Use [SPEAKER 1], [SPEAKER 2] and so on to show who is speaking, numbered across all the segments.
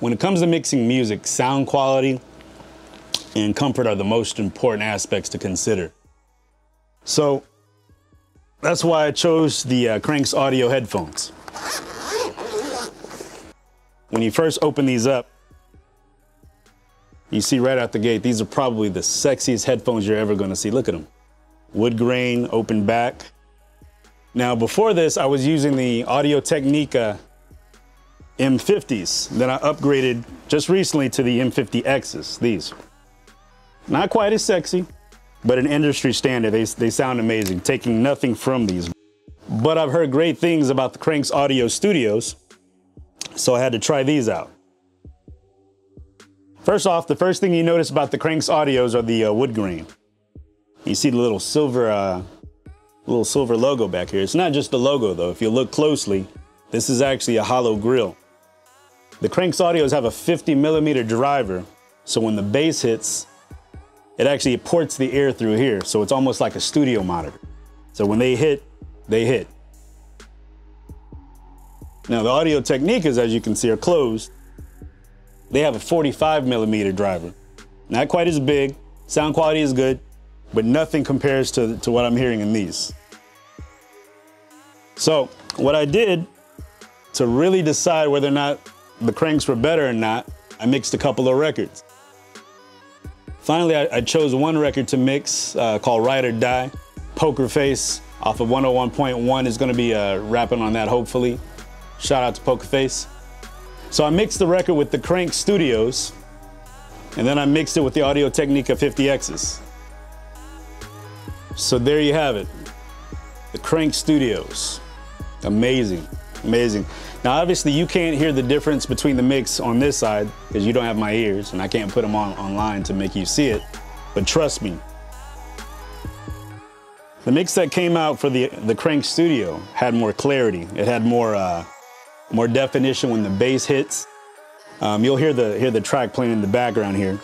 [SPEAKER 1] When it comes to mixing music, sound quality and comfort are the most important aspects to consider. So that's why I chose the Cranks Audio headphones. When you first open these up, you see right out the gate, these are probably the sexiest headphones you're ever gonna see. Look at them. Wood grain, open back. Now before this, I was using the Audio-Technica M50s. Then I upgraded just recently to the M50Xs, these. Not quite as sexy, but an industry standard. They sound amazing, taking nothing from these. But I've heard great things about the Cranks Audio Studios, so I had to try these out. First off, the first thing you notice about the Cranks Audios are the wood grain. You see the little silver logo back here. It's not just the logo though. If you look closely, this is actually a hollow grill. The Cranks Audios have a 50mm driver, so when the bass hits, it actually ports the air through here, so it's almost like a studio monitor. So when they hit, they hit. Now the Audio-Technicas, as you can see, are closed. They have a 45mm driver. Not quite as big, sound quality is good, but nothing compares to what I'm hearing in these. So what I did to really decide whether or not the Cranks were better or not, I mixed a couple of records. Finally, I chose one record to mix called Ride or Die. Poker Face off of 101.1 is gonna be rapping on that, hopefully. Shout out to Poker Face. So I mixed the record with the Cranks Studios, and then I mixed it with the Audio-Technica 50Xs. So there you have it, the Cranks Studios. Amazing, amazing. Now obviously you can't hear the difference between the mix on this side because you don't have my ears and I can't put them online to make you see it, but trust me. The mix that came out for the Cranks Studio had more clarity. It had more definition when the bass hits. You'll hear the track playing in the background here.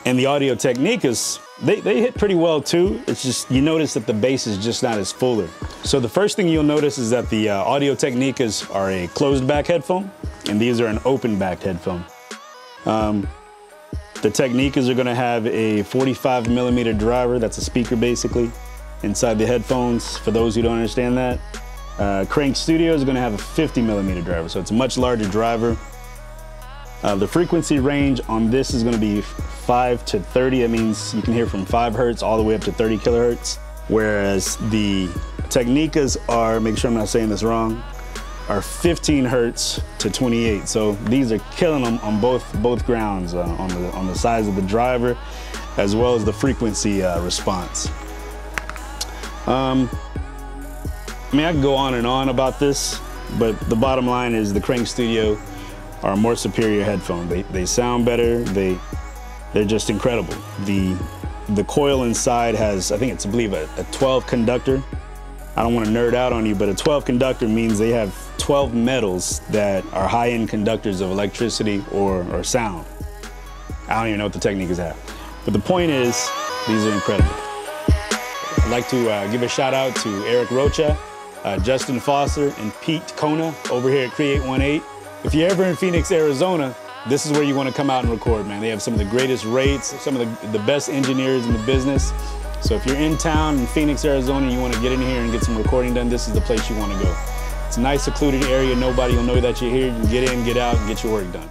[SPEAKER 1] And the Audio-Technicas, they hit pretty well too. It's just, you notice that the bass is just not as fuller. So the first thing you'll notice is that the Audio-Technicas are a closed back headphone, and these are an open back headphone. The Technicas are gonna have a 45mm driver, that's a speaker basically, inside the headphones, for those who don't understand that. Cranks Studio is gonna have a 50mm driver, so it's a much larger driver. The frequency range on this is gonna be 5 to 30. That means you can hear from 5 hertz all the way up to 30 kilohertz. Whereas the Technicas are, make sure I'm not saying this wrong, are 15 hertz to 28. So these are killing them on both grounds, on the size of the driver, as well as the frequency response. I mean, I could go on and on about this, but the bottom line is the Cranks Studio are a more superior headphone. They sound better, they're just incredible. The coil inside has, I think it's, I believe, a 12 conductor. I don't want to nerd out on you, but a 12 conductor means they have 12 metals that are high-end conductors of electricity or sound. I don't even know what the Technicas have. But the point is, these are incredible. I'd like to give a shout out to Eric Rocha, Justin Foster, and Pete Kona over here at Create18. If you're ever in Phoenix, Arizona, this is where you want to come out and record, man. They have some of the greatest rates, some of the best engineers in the business. So if you're in town in Phoenix, Arizona, and you want to get in here and get some recording done, this is the place you want to go. It's a nice secluded area. Nobody will know that you're here. You can get in, get out, and get your work done.